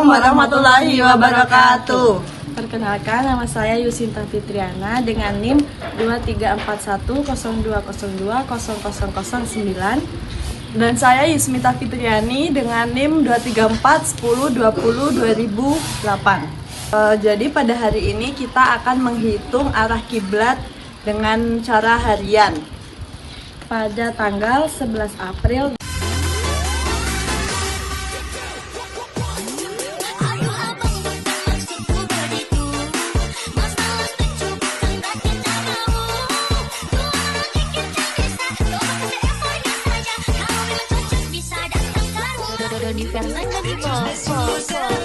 warahmatullahi wabarakatuh. Perkenalkan, nama saya Yusinta Fitriana dengan NIM 234102020009 dan saya Yusmita Fitriani dengan NIM 23410202008. Jadi pada hari ini kita akan menghitung arah kiblat dengan cara harian pada tanggal 11 April. Di Fernanda di Bosok.